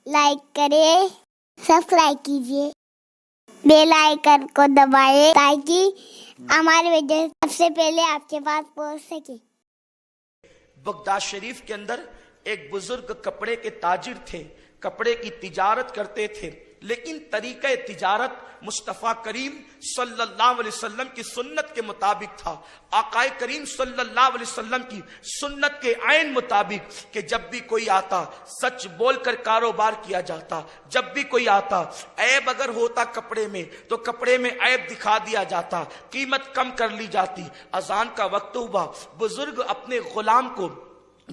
Like کریں، subscribe کیجیے، bell icon کو دبائیں تاکہ ہماری ویڈیو سب سے پہلے آپ کے پاس پہنچ سکے۔ بغداد شریف کے اندر ایک بزرگ کپڑے کے تاجر تھے، کپڑے کی تجارت کرتے تھے، لیکن طریقہ تجارت مصطفیٰ کریم صلی اللہ علیہ وسلم کی سنت کے مطابق تھا، آقائے کریم صلی اللہ علیہ وسلم کی سنت کے عین مطابق کہ جب بھی کوئی آتا سچ بول کر کاروبار کیا جاتا، جب بھی کوئی آتا عیب اگر ہوتا کپڑے میں تو کپڑے میں عیب دکھا دیا جاتا، قیمت کم کر لی جاتی۔ اذان کا وقت ہوا، بزرگ اپنے غلام کو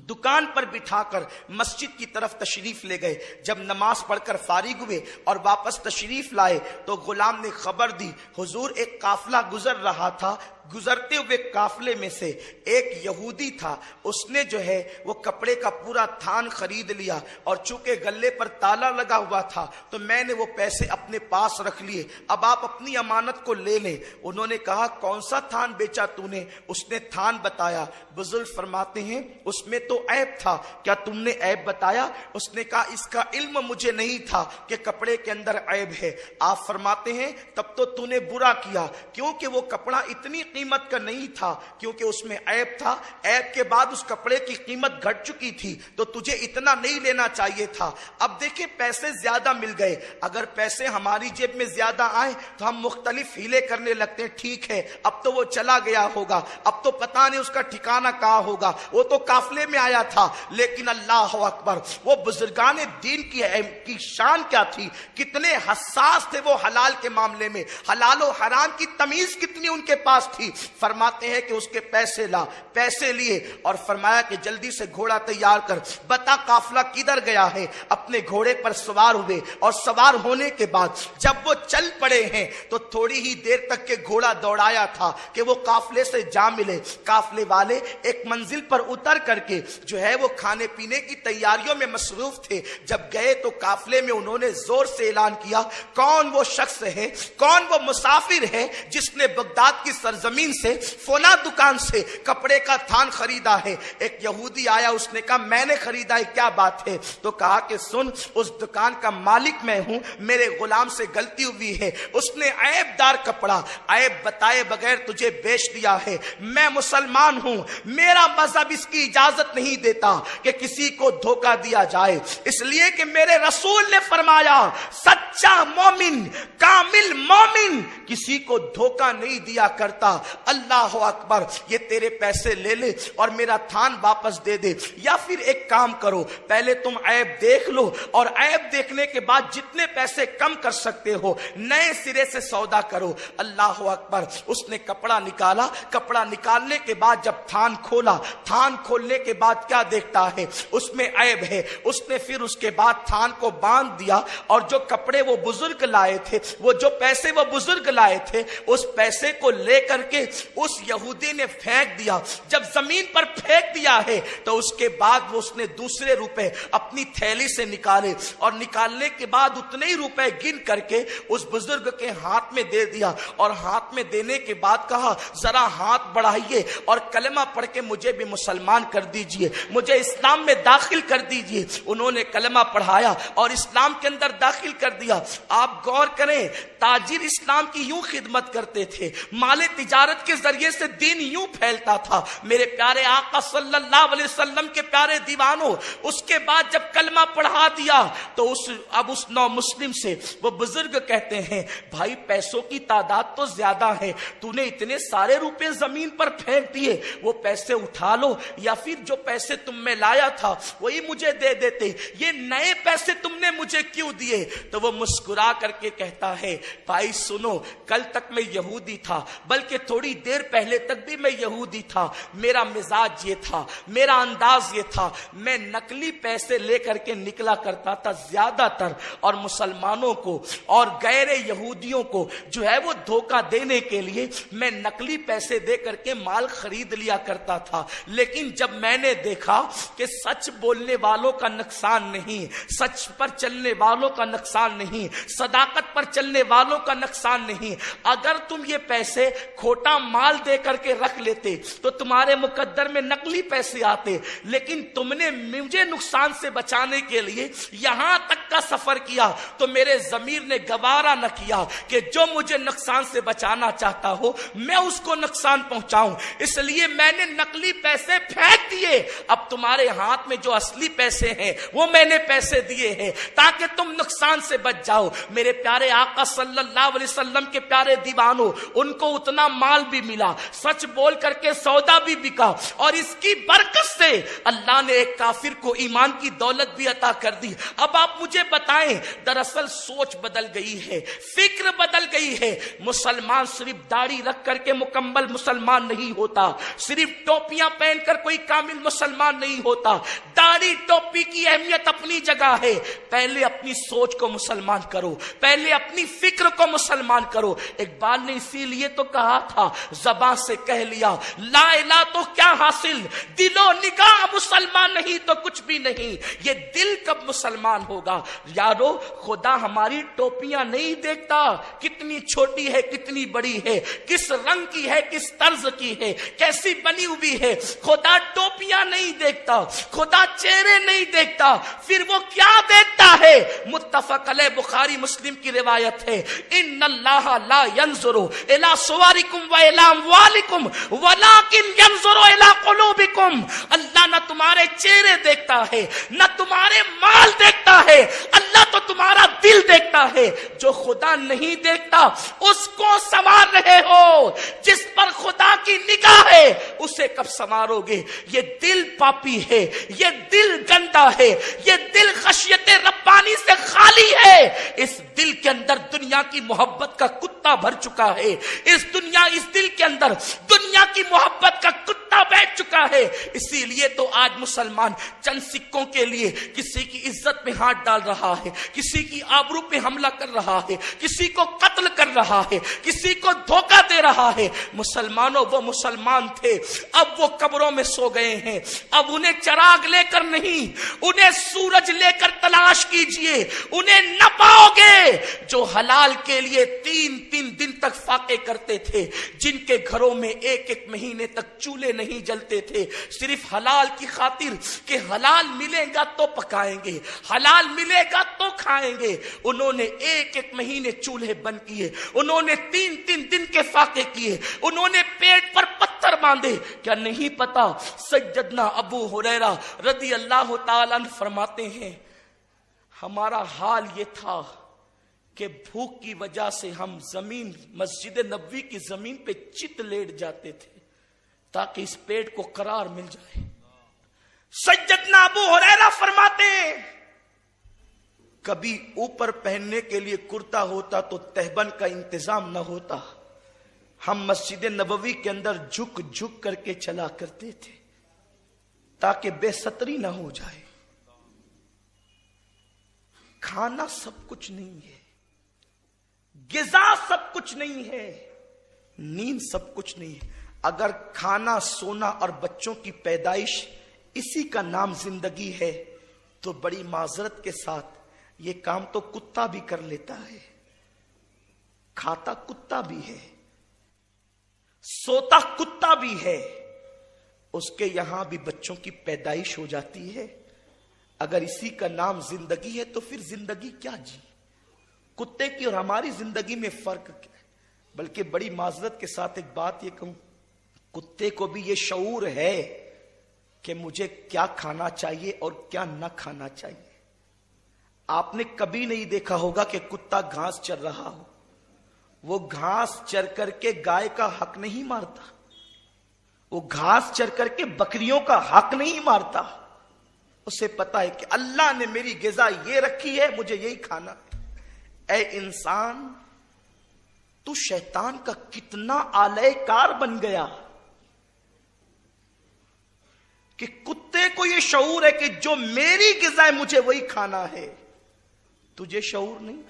دکان پر بٹھا کر مسجد کی طرف تشریف لے گئے۔ جب نماز پڑھ کر فارغ ہوئے اور واپس تشریف لائے تو غلام نے خبر دی، حضور ایک قافلہ گزر رہا تھا، گزرتے ہوئے قافلے میں سے ایک یہودی تھا، اس نے جو ہے وہ کپڑے کا پورا تھان خرید لیا، اور چونکہ گلے پر تالا لگا ہوا تھا تو میں نے وہ پیسے اپنے پاس رکھ لیے، اب آپ اپنی امانت کو لے لیں۔ انہوں نے کہا کون سا تھان بیچا تو نے؟ اس نے تھان بتایا۔ بزرگ فرماتے ہیں اس میں تو عیب تھا، کیا تم نے عیب بتایا؟ اس نے کہا اس کا علم مجھے نہیں تھا کہ کپڑے کے اندر عیب ہے۔ آپ فرماتے ہیں تب تو نے برا کیا، کیونکہ وہ کپڑا اتنی قیمت کا نہیں تھا، کیونکہ اس میں عیب تھا، عیب کے بعد اس کپڑے کی قیمت گھٹ چکی تھی تو تجھے اتنا نہیں لینا چاہیے تھا۔ اب دیکھیں پیسے زیادہ مل گئے، اگر پیسے ہماری جیب میں زیادہ آئے تو ہم مختلف ہیلے کرنے لگتے ہیں، ٹھیک ہے اب تو وہ چلا گیا ہوگا، اب تو پتہ نہیں اس کا ٹھکانہ کہاں ہوگا، وہ تو قافلے میں آیا تھا۔ لیکن اللہ اکبر، وہ بزرگان دین کی شان کیا تھی، کتنے حساس تھے وہ حلال کے معاملے میں، حلال و حرام کی تمیز کتنی ان کے پاس تھی۔ فرماتے ہیں کہ اس کے پیسے لا، پیسے لیے اور فرمایا کہ جلدی سے گھوڑا تیار کر، بتا قافلہ کدھر گیا ہے۔ اپنے گھوڑے پر سوار ہوئے اور سوار ہونے کے بعد جب وہ چل پڑے ہیں تو تھوڑی ہی دیر تک کے گھوڑا دوڑایا تھا کہ وہ قافلے سے جا ملے۔ قافلے والے ایک منزل پر اتر کر کے جو ہے وہ کھانے پینے کی تیاریوں میں مصروف تھے۔ جب گئے تو قافلے میں انہوں نے زور سے اعلان کیا کون وہ شخص ہے، کون وہ مسافر ہے جس نے بغداد کی سرزمین سے فلاں دکان سے کپڑے کا تھان خریدا ہے۔ ایک یہودی آیا، اس نے کہا میں نے خریدا ہے، کیا بات ہے؟ تو کہا کہ سن، اس دکان کا مالک میں ہوں، میرے غلام سے غلطی ہوئی ہے، اس نے عیب دار کپڑا عیب بتائے بغیر تجھے بیچ دیا ہے۔ میں مسلمان ہوں، میرا مذہب اس کی اجازت نہیں دیتا کہ کسی کو دھوکہ دیا جائے، اس لیے کہ میرے رسول نے فرمایا سچا مومن، کامل مومن کسی کو دھوکہ نہیں دیا کرتا۔ اللہ اکبر، یہ تیرے پیسے لے لے اور میرا تھان واپس دے دے، یا پھر ایک کام کرو، پہلے تم عیب دیکھ لو اور عیب دیکھنے کے بعد جتنے پیسے کم کر سکتے ہو نئے سرے سے سودا کرو۔ اللہ اکبر، اس نے کپڑا نکالا، کپڑا نکالنے کے بعد جب تھان کھولا، تھان کھولنے کے بعد کیا دیکھتا ہے اس میں عیب ہے۔ اس نے پھر اس کے بعد تھان کو باندھ دیا اور جو کپڑے وہ بزرگ لائے تھے، وہ جو پیسے وہ بزرگ لائے تھے، اس پیسے کو لے کر کے اس یہودی نے پھینک دیا۔ جب زمین پر پھینک دیا ہے تو اس کے بعد اس نے دوسرے روپے اپنی تھیلی سے نکالے اور نکالنے کے بعد اتنے ہی روپے گن کر کے اس بزرگ کے ہاتھ میں دے دیا، اور ہاتھ میں دینے کے بعد کہا ذرا ہاتھ بڑھائیے اور کلمہ پڑھ کے مجھے بھی مسلمان کر دیجئے، مجھے اسلام میں داخل کر دیجئے۔ انہوں نے کلمہ پڑھایا اور اسلام کے اندر داخل کر دیا۔ آپ غور کریں، تاجر اسلام کی یوں خدمت کرتے تھے، مال تجارت کے ذریعے سے دین یوں پھیلتا تھا۔ میرے پیارے آقا صلی اللہ علیہ وسلم کے پیارے دیوانوں، اس کے بعد جب کلمہ پڑھا دیا تو اب اس نو مسلم سے وہ بزرگ کہتے ہیں بھائی پیسوں کی تعداد تو زیادہ ہے، تو نے اتنے سارے روپے زمین پر پھینک دیے، وہ پیسے اٹھا لو یا پھر جو پیسے تم میں لایا تھا وہی مجھے دے دیتے، یہ نئے پیسے تم نے مجھے کیوں دیے؟ تو وہ مسکرا کر کے کہتا ہے بھائی سنو، کل تک میں یہودی تھا، بلکہ تھوڑی دیر پہلے تک بھی میں یہودی تھا، میرا مزاج یہ تھا، میرا انداز یہ تھا، میں نقلی پیسے لے کر کے نکلا کرتا تھا زیادہ تر، اور مسلمانوں کو اور غیر یہودیوں کو جو ہے وہ دھوکہ دینے کے لیے میں نقلی پیسے دے کر کے مال خرید لیا کرتا تھا۔ لیکن جب میں نے دیکھا کہ سچ بولنے والوں کا نقصان نہیں، سچ پر چلنے والوں کا نقصان نہیں، صداقت پر چلنے والوں کا نقصان نہیں، اگر تم یہ پیسے کھوٹے موٹا مال دے کر کے رکھ لیتے تو تمہارے مقدر میں نقلی پیسے آتے، لیکن تم نے مجھے نقصان سے بچانے کے لیے یہاں تک کا سفر کیا تو میرے ضمیر نے گوارا نہ کیا کہ جو مجھے نقصان سے بچانا چاہتا ہو میں اس کو نقصان پہنچاؤں، اس لیے میں نے نقلی پیسے پھینک دیے۔ اب تمہارے ہاتھ میں جو اصلی پیسے ہیں وہ میں نے پیسے دیے ہیں تاکہ تم نقصان سے بچ جاؤ۔ میرے پیارے آقا صلی اللہ علیہ وسلم کے پیارے دیوانوں، ان کو اتنا مال بھی ملا، سچ بول کر کے سودا بھی بکا، اور اس کی برکت سے اللہ نے ایک کافر کو ایمان کی دولت بھی عطا کر دی۔ اب آپ مجھے بتائیں، دراصل سوچ بدل گئی ہے، فکر بدل گئی ہے۔ مسلمان صرف داڑھی رکھ کر کے مکمل مسلمان نہیں ہوتا، صرف ٹوپیاں پہن کر کوئی کامل مسلمان نہیں ہوتا۔ داڑھی ٹوپی کی اہمیت اپنی جگہ ہے، پہلے اپنی سوچ کو مسلمان کرو، پہلے اپنی فکر کو مسلمان کرو۔ اقبال نے اسی لیے تو کہا تھا، زبان سے کہہ لیا لا الہ تو کیا حاصل، دل و نگاہ مسلمان نہیں تو کچھ بھی نہیں۔ یہ دل کب مسلمان ہوگا؟ یارو، خدا ہماری ٹوپیاں نہیں دیکھتا کتنی چھوٹی ہے کتنی بڑی ہے، کس رنگ کی ہے کس طرز کی ہے، کیسی بنی ہوئی ہے۔ خدا ٹوپیاں نہیں دیکھتا، خدا چہرے نہیں دیکھتا، پھر وہ کیا دیکھتا ہے؟ متفق علیہ بخاری مسلم کی روایت ہے، ان اللہ لا ينظر الى صورکم و الى اموالکم ولکن ينظر الى قلوبکم۔ اللہ نہ تمہارے چہرے دیکھتا ہے نہ تمہارے مال دیکھتا ہے، اللہ تو تمہارا دل دیکھتا ہے۔ جو خدا نہیں دیکھتا اس کو سنوار رہے ہو، جس پر خدا کی نگاہ ہے اسے کب سنوارو گے؟ یہ دل پاپی ہے، یہ دل گندا ہے، یہ دل خشیت ربانی سے خالی ہے۔ اس دل کے اندر دنیا کی محبت کا کتا بھر چکا ہے، اس دل کے اندر دنیا کی محبت کا کتا بیٹھ چکا ہے۔ اسی لیے تو آج مسلمان چند سکوں کے لیے کسی کی عزت میں ہاتھ ڈال رہا ہے، کسی کی آبرو پہ حملہ کر رہا ہے، کسی کو قتل کر رہا ہے، کسی کو دھوکہ دے رہا ہے۔ مسلمانوں، وہ مسلمان تھے، اب وہ قبروں میں سو گئے ہیں۔ اب انہیں چراغ لے کر نہیں، انہیں سورج لے کر تلاش کیجئے، انہیں نہ پاؤ گے جو حلال کے لیے 3 دن تک فاقے کرتے تھے، جن کے گھروں میں 1 مہینے تک چولہے نہیں جلتے تھے، صرف حلال کی خاطر کہ حلال ملے گا تو پکائیں گے، حلال ملے گا تو کھائیں گے۔ انہوں نے 1 مہینے چولہے بند کیے، انہوں نے 3 دن کے فاقے کیے، انہوں نے پیٹ پر پتھر باندھے۔ کیا نہیں پتا سیدنا ابو ہریرہ رضی اللہ تعالیٰ عنہ فرماتے ہیں، ہمارا حال یہ تھا کہ بھوک کی وجہ سے ہم مسجد نبوی کی زمین پہ چت لیٹ جاتے تھے تاکہ اس پیٹ کو قرار مل جائے۔ سیدنا ابو ہریرہ فرماتے ہیں، کبھی اوپر پہننے کے لیے کرتا ہوتا تو تہبند کا انتظام نہ ہوتا، ہم مسجد نبوی کے اندر جھک جھک کر کے چلا کرتے تھے تاکہ بے ستری نہ ہو جائے۔ کھانا سب کچھ نہیں ہے، غذا سب کچھ نہیں ہے، نیند سب کچھ نہیں ہے۔ اگر کھانا، سونا اور بچوں کی پیدائش اسی کا نام زندگی ہے تو بڑی معذرت کے ساتھ یہ کام تو کتا بھی کر لیتا ہے، کھاتا کتا بھی ہے، سوتا کتا بھی ہے، اس کے یہاں بھی بچوں کی پیدائش ہو جاتی ہے۔ اگر اسی کا نام زندگی ہے تو پھر زندگی کیا جی؟ کتے کی اور ہماری زندگی میں فرق کیا ہے؟ بلکہ بڑی معذرت کے ساتھ ایک بات یہ کہوں، کتے کو بھی یہ شعور ہے کہ مجھے کیا کھانا چاہیے اور کیا نہ کھانا چاہیے۔ آپ نے کبھی نہیں دیکھا ہوگا کہ کتا گھاس چر رہا ہو، وہ گھاس چر کر کے گائے کا حق نہیں مارتا، وہ گھاس چر کر کے بکریوں کا حق نہیں مارتا، اسے پتا ہے کہ اللہ نے میری غذا یہ رکھی ہے، مجھے یہی کھانا ہے۔ اے انسان، تو شیطان کا کتنا آلے کار بن گیا کہ کتے کو یہ شعور ہے کہ جو میری غذا ہے مجھے وہی کھانا ہے، تجھے شعور نہیں۔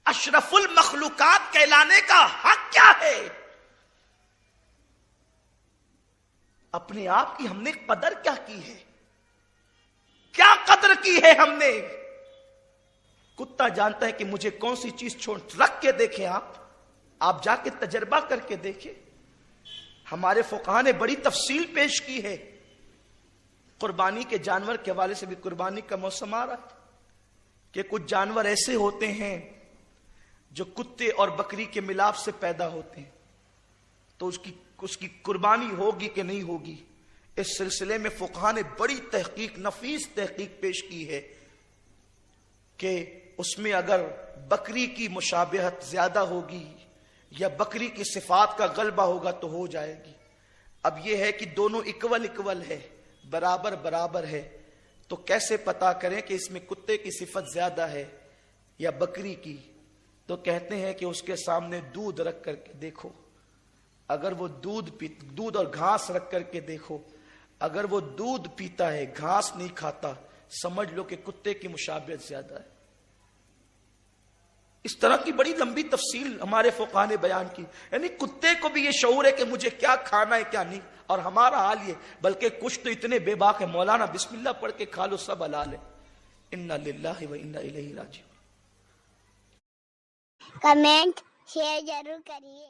اشرف المخلوقات کہلانے کا حق کیا ہے؟ اپنے آپ کی ہم نے قدر کیا کی ہے؟ کیا قدر کی ہے ہم نے؟ کتا جانتا ہے کہ مجھے کون سی چیز چھوڑ، رکھ کے دیکھیں آپ، آپ جا کے تجربہ کر کے دیکھیں. ہمارے فقہا نے بڑی تفصیل پیش کی ہے. قربانی کے جانور کے حوالے سے بھی قربانی کا موسم آ رہا ہے کہ کچھ جانور ایسے ہوتے ہیں جو کتے اور بکری کے ملاپ سے پیدا ہوتے ہیں، تو اس کی قربانی ہوگی کہ نہیں ہوگی. اس سلسلے میں فقہا نے بڑی تحقیق، نفیس تحقیق پیش کی ہے کہ اس میں اگر بکری کی مشابہت زیادہ ہوگی یا بکری کی صفات کا غلبہ ہوگا تو ہو جائے گی. اب یہ ہے کہ دونوں اکول ہے، برابر برابر ہے، تو کیسے پتا کریں کہ اس میں کتے کی صفت زیادہ ہے یا بکری کی؟ تو کہتے ہیں کہ اس کے سامنے دودھ رکھ کر کے دیکھو، اگر وہ دودھ اور گھاس رکھ کر کے دیکھو، اگر وہ دودھ پیتا ہے گھاس نہیں کھاتا، سمجھ لو کہ کتے کی مشابہت زیادہ ہے. اس طرح کی بڑی لمبی تفصیل ہمارے فقہا نے بیان کی. یعنی کتے کو بھی یہ شعور ہے کہ مجھے کیا کھانا ہے کیا نہیں، اور ہمارا حال یہ، بلکہ کچھ تو اتنے بے باک ہے مولانا بسم اللہ پڑھ کے کھا لو سب حلال ہے. انا للہ و انا الیہ راجعون. کمنٹ شیئر ضرور کریے.